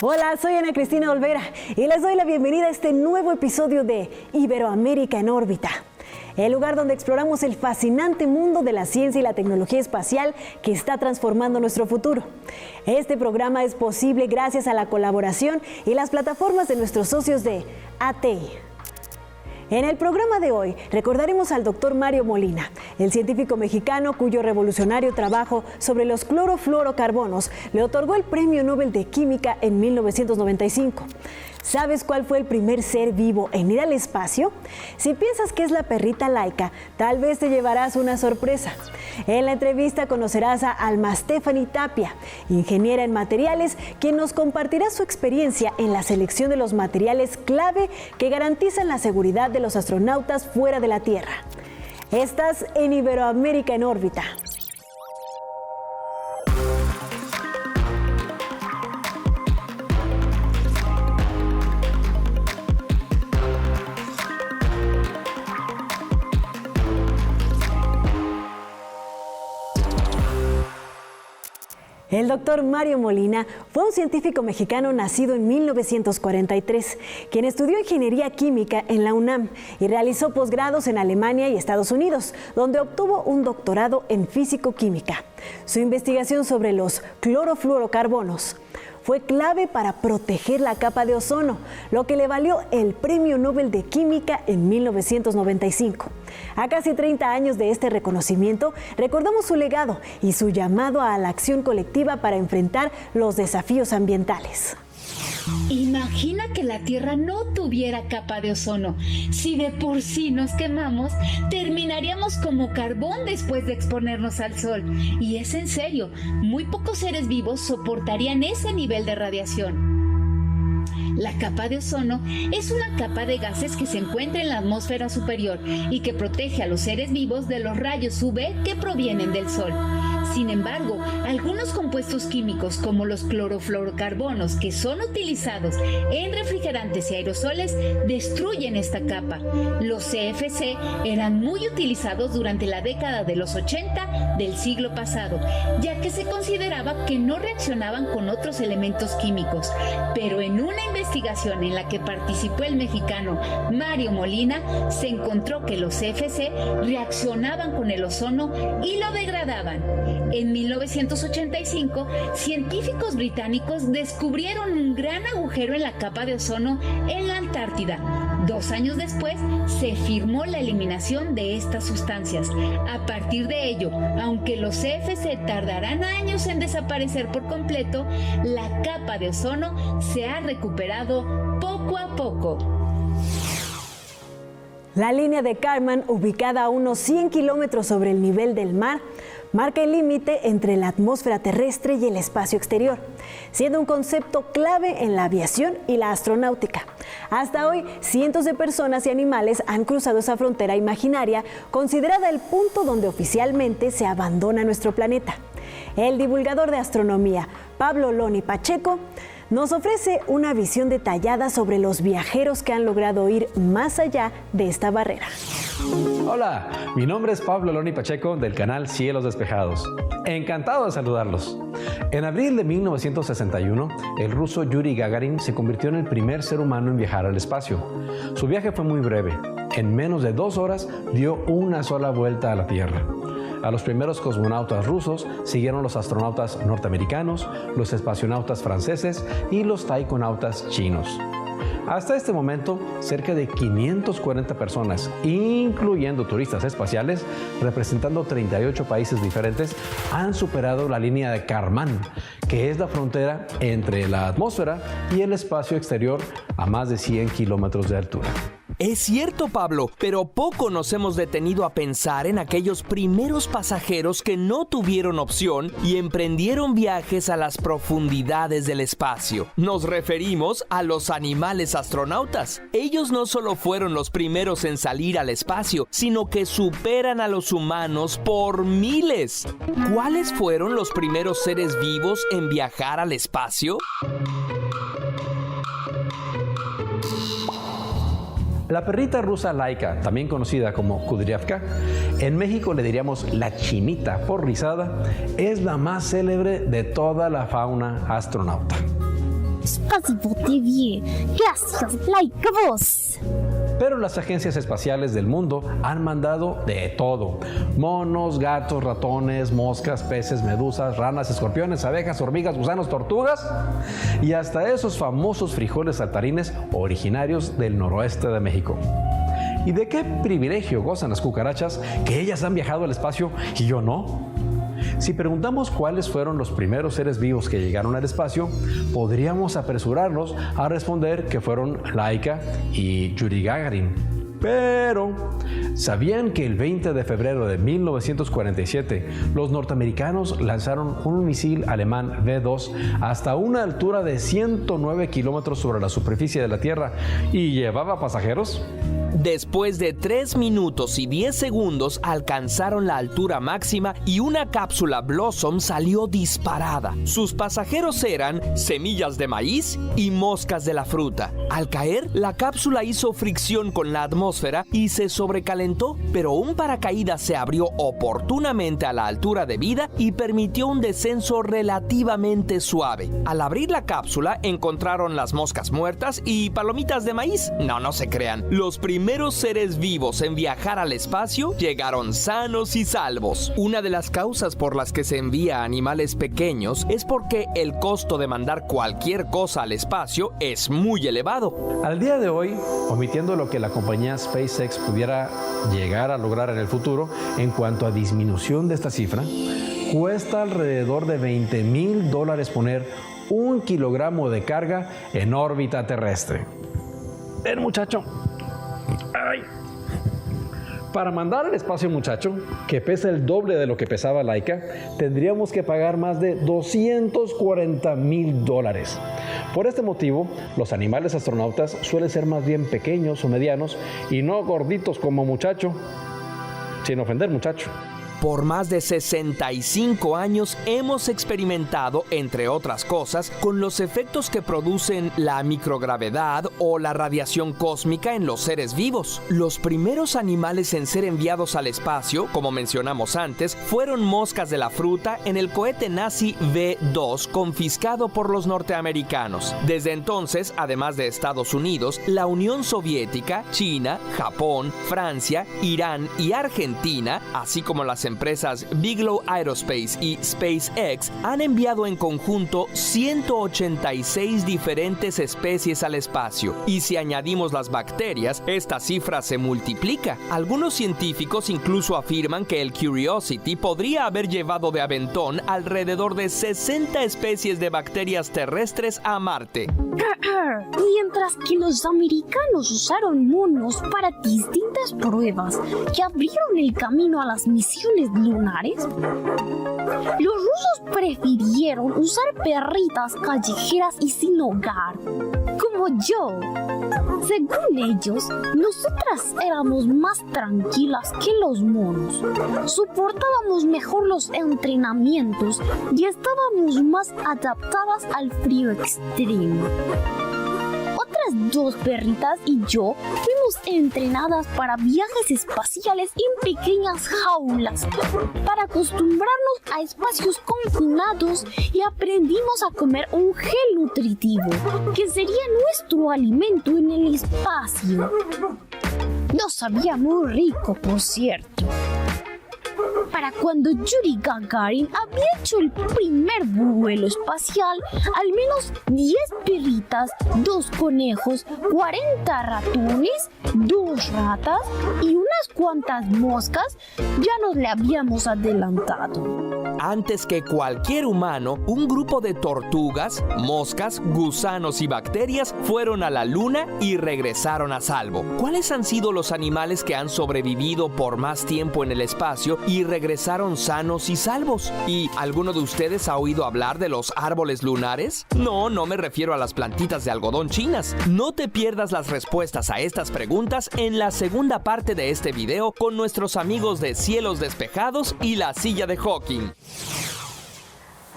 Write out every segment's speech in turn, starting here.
Hola, soy Ana Cristina Olvera y les doy la bienvenida a este nuevo episodio de Iberoamérica en órbita, el lugar donde exploramos el fascinante mundo de la ciencia y la tecnología espacial que está transformando nuestro futuro. Este programa es posible gracias a la colaboración y las plataformas de nuestros socios de ATI. En el programa de hoy recordaremos al doctor Mario Molina, el científico mexicano cuyo revolucionario trabajo sobre los clorofluorocarbonos le otorgó el Premio Nobel de Química en 1995. ¿Sabes cuál fue el primer ser vivo en ir al espacio? Si piensas que es la perrita Laika, tal vez te llevarás una sorpresa. En la entrevista conocerás a Alma Stephanie Tapia, ingeniera en materiales, quien nos compartirá su experiencia en la selección de los materiales clave que garantizan la seguridad de los astronautas fuera de la Tierra. Estás en Iberoamérica en órbita. El doctor Mario Molina fue un científico mexicano nacido en 1943, quien estudió ingeniería química en la UNAM y realizó posgrados en Alemania y Estados Unidos, donde obtuvo un doctorado en físico-química. Su investigación sobre los clorofluorocarbonos fue clave para proteger la capa de ozono, lo que le valió el Premio Nobel de Química en 1995. A casi 30 años de este reconocimiento, recordamos su legado y su llamado a la acción colectiva para enfrentar los desafíos ambientales. Imagina que la Tierra no tuviera capa de ozono. Si de por sí nos quemamos, terminaríamos como carbón después de exponernos al sol. Y es en serio, muy pocos seres vivos soportarían ese nivel de radiación. La capa de ozono es una capa de gases que se encuentra en la atmósfera superior y que protege a los seres vivos de los rayos UV que provienen del sol. Sin embargo, algunos compuestos químicos como los clorofluorocarbonos que son utilizados en refrigerantes y aerosoles destruyen esta capa. Los CFC eran muy utilizados durante la década de los 80 del siglo pasado, ya que se consideraba que no reaccionaban con otros elementos químicos. Pero en una investigación en la que participó el mexicano Mario Molina, se encontró que los CFC reaccionaban con el ozono y lo degradaban. En 1985, científicos británicos descubrieron un gran agujero en la capa de ozono en la Antártida. 2 años después, se firmó la eliminación de estas sustancias. A partir de ello, aunque los CFC tardarán años en desaparecer por completo, la capa de ozono se ha recuperado poco a poco. La línea de Kármán, ubicada a unos 100 kilómetros sobre el nivel del mar, marca el límite entre la atmósfera terrestre y el espacio exterior, siendo un concepto clave en la aviación y la astronáutica. Hasta hoy, cientos de personas y animales han cruzado esa frontera imaginaria, considerada el punto donde oficialmente se abandona nuestro planeta. El divulgador de astronomía, Pablo Loni Pacheco, nos ofrece una visión detallada sobre los viajeros que han logrado ir más allá de esta barrera. Hola, mi nombre es Pablo Loni Pacheco del canal Cielos Despejados. Encantado de saludarlos. En abril de 1961, el ruso Yuri Gagarin se convirtió en el primer ser humano en viajar al espacio. Su viaje fue muy breve. En menos de 2 horas dio una sola vuelta a la Tierra. A los primeros cosmonautas rusos siguieron los astronautas norteamericanos, los espacionautas franceses y los taikonautas chinos. Hasta este momento, cerca de 540 personas, incluyendo turistas espaciales, representando 38 países diferentes, han superado la línea de Kármán, que es la frontera entre la atmósfera y el espacio exterior a más de 100 kilómetros de altura. Es cierto, Pablo, pero poco nos hemos detenido a pensar en aquellos primeros pasajeros que no tuvieron opción y emprendieron viajes a las profundidades del espacio. Nos referimos a los animales astronautas. Ellos no solo fueron los primeros en salir al espacio, sino que superan a los humanos por miles. ¿Cuáles fueron los primeros seres vivos en viajar al espacio? La perrita rusa Laika, también conocida como Kudryavka, en México le diríamos la chinita por rizada, es la más célebre de toda la fauna astronauta. Спасибо TV. Gracias, like a vos. Pero las agencias espaciales del mundo han mandado de todo: monos, gatos, ratones, moscas, peces, medusas, ranas, escorpiones, abejas, hormigas, gusanos, tortugas y hasta esos famosos frijoles saltarines originarios del noroeste de México. ¿Y de qué privilegio gozan las cucarachas que ellas han viajado al espacio y yo no? Si preguntamos cuáles fueron los primeros seres vivos que llegaron al espacio, podríamos apresurarnos a responder que fueron Laika y Yuri Gagarin. Pero, ¿sabían que el 20 de febrero de 1947 los norteamericanos lanzaron un misil alemán V2 hasta una altura de 109 kilómetros sobre la superficie de la Tierra y llevaba pasajeros? Después de 3 minutos y 10 segundos alcanzaron la altura máxima y una cápsula Blossom salió disparada. Sus pasajeros eran semillas de maíz y moscas de la fruta. Al caer, la cápsula hizo fricción con la atmósfera y se sobrecalentó, pero un paracaídas se abrió oportunamente a la altura debida y permitió un descenso relativamente suave. Al abrir la cápsula encontraron las moscas muertas y palomitas de maíz. No se crean. Los primeros seres vivos en viajar al espacio llegaron sanos y salvos. Una de las causas por las que se envía a animales pequeños es porque el costo de mandar cualquier cosa al espacio es muy elevado. Al día de hoy, omitiendo lo que la compañía SpaceX pudiera llegar a lograr en el futuro en cuanto a disminución de esta cifra, cuesta alrededor de $20,000 poner 1 kilogramo de carga en órbita terrestre. Ven, muchacho. Ay. Para mandar al espacio, muchacho, que pesa el doble de lo que pesaba Laika, tendríamos que pagar más de $240,000. Por este motivo, los animales astronautas suelen ser más bien pequeños o medianos y no gorditos como muchacho, sin ofender, muchacho. Por más de 65 años hemos experimentado, entre otras cosas, con los efectos que producen la microgravedad o la radiación cósmica en los seres vivos. Los primeros animales en ser enviados al espacio, como mencionamos antes, fueron moscas de la fruta en el cohete nazi V2 confiscado por los norteamericanos. Desde entonces, además de Estados Unidos, la Unión Soviética, China, Japón, Francia, Irán y Argentina, así como las empresas Bigelow Aerospace y SpaceX, han enviado en conjunto 186 diferentes especies al espacio. Y si añadimos las bacterias, esta cifra se multiplica. Algunos científicos incluso afirman que el Curiosity podría haber llevado de aventón alrededor de 60 especies de bacterias terrestres a Marte. Mientras que los americanos usaron monos para distintas pruebas que abrieron el camino a las misiones lunares, los rusos prefirieron usar perritas callejeras y sin hogar, como yo. Según ellos, nosotras éramos más tranquilas que los monos, soportábamos mejor los entrenamientos y estábamos más adaptadas al frío extremo. Otras 2 perritas y yo fuimos entrenadas para viajes espaciales en pequeñas jaulas, para acostumbrarnos a espacios confinados, y aprendimos a comer un gel nutritivo, que sería nuestro alimento en el espacio. Nos sabía muy rico, por cierto. Para cuando Yuri Gagarin había hecho el primer vuelo espacial, al menos 10 perritas, 2 conejos, 40 ratones, 2 ratas y unas cuantas moscas ya nos le habíamos adelantado. Antes que cualquier humano, un grupo de tortugas, moscas, gusanos y bacterias fueron a la Luna y regresaron a salvo. ¿Cuáles han sido los animales que han sobrevivido por más tiempo en el espacio y regresaron sanos y salvos? ¿Y alguno de ustedes ha oído hablar de los árboles lunares? No me refiero a las plantitas de algodón chinas. No te pierdas las respuestas a estas preguntas en la segunda parte de este video con nuestros amigos de Cielos Despejados y La Silla de Hawking.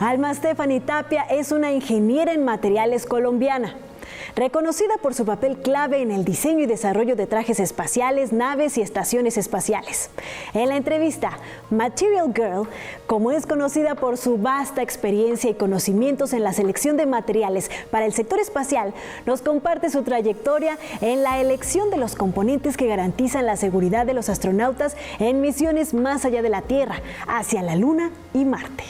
Alma Stephanie Tapia es una ingeniera en materiales colombiana. reconocida por su papel clave en el diseño y desarrollo de trajes espaciales, naves y estaciones espaciales. En la entrevista, Material Girl, como es conocida por su vasta experiencia y conocimientos en la selección de materiales para el sector espacial, nos comparte su trayectoria en la elección de los componentes que garantizan la seguridad de los astronautas en misiones más allá de la Tierra, hacia la Luna y Marte.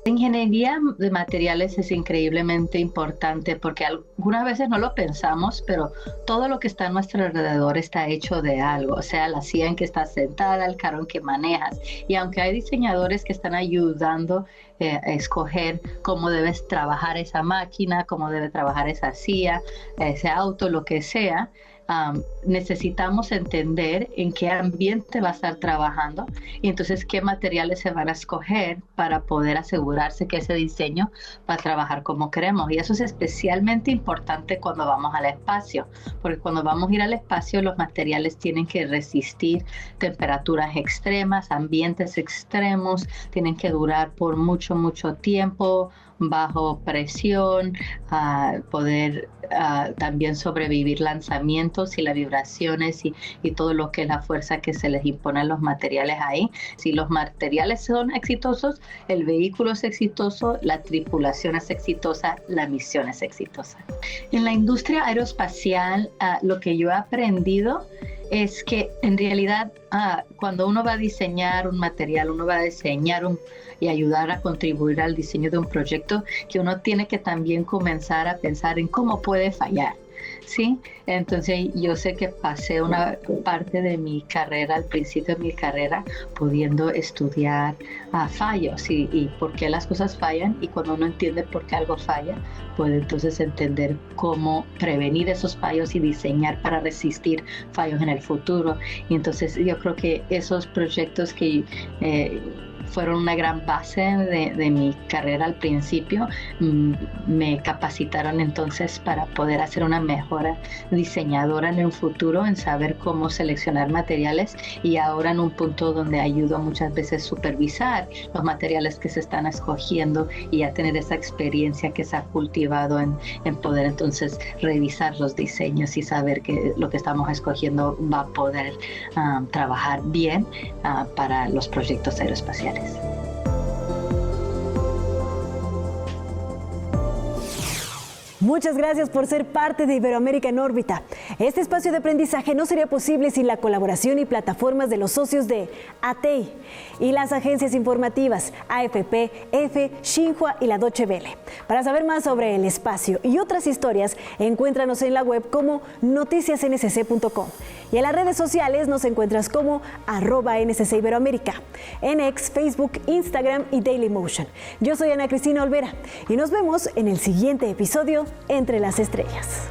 La ingeniería de materiales es increíblemente importante porque algunas veces no lo pensamos, pero todo lo que está a nuestro alrededor está hecho de algo, o sea, la silla en que estás sentada, el carro en que manejas. Y aunque hay diseñadores que están ayudando a escoger cómo debes trabajar esa máquina, cómo debe trabajar esa silla, ese auto, lo que sea, necesitamos entender en qué ambiente va a estar trabajando y entonces qué materiales se van a escoger para poder asegurarse que ese diseño va a trabajar como queremos. Y eso es especialmente importante cuando vamos al espacio, porque cuando vamos a ir al espacio los materiales tienen que resistir temperaturas extremas, ambientes extremos, tienen que durar por mucho tiempo, bajo presión, poder también sobrevivir lanzamientos y las vibraciones y todo lo que es la fuerza que se les impone a los materiales ahí. Si los materiales son exitosos, el vehículo es exitoso, la tripulación es exitosa, la misión es exitosa. En la industria aeroespacial, lo que yo he aprendido es que en realidad cuando uno va a diseñar un material, uno va a diseñar y ayudar a contribuir al diseño de un proyecto, que uno tiene que también comenzar a pensar en cómo puede fallar, ¿sí? Entonces yo sé que pasé una parte de mi carrera, al principio de mi carrera, pudiendo estudiar fallos y por qué las cosas fallan, y cuando uno entiende por qué algo falla, puede entonces entender cómo prevenir esos fallos y diseñar para resistir fallos en el futuro. Y entonces yo creo que esos proyectos que fueron una gran base de mi carrera al principio, me capacitaron entonces para poder hacer una mejor diseñadora en el futuro, en saber cómo seleccionar materiales, y ahora en un punto donde ayudo muchas veces a supervisar los materiales que se están escogiendo y a tener esa experiencia que se ha cultivado en poder entonces revisar los diseños y saber que lo que estamos escogiendo va a poder trabajar bien para los proyectos aeroespaciales. Muchas gracias por ser parte de Iberoamérica en órbita. Este espacio de aprendizaje no sería posible sin la colaboración y plataformas de los socios de ATEI y las agencias informativas AFP, EFE, Xinhua y la Deutsche Welle. Para saber más sobre el espacio y otras historias, encuéntranos en la web como noticiasnsc.com y en las redes sociales nos encuentras como @NSC Iberoamérica, en X, Facebook, Instagram y Dailymotion. Yo soy Ana Cristina Olvera y nos vemos en el siguiente episodio Entre las Estrellas.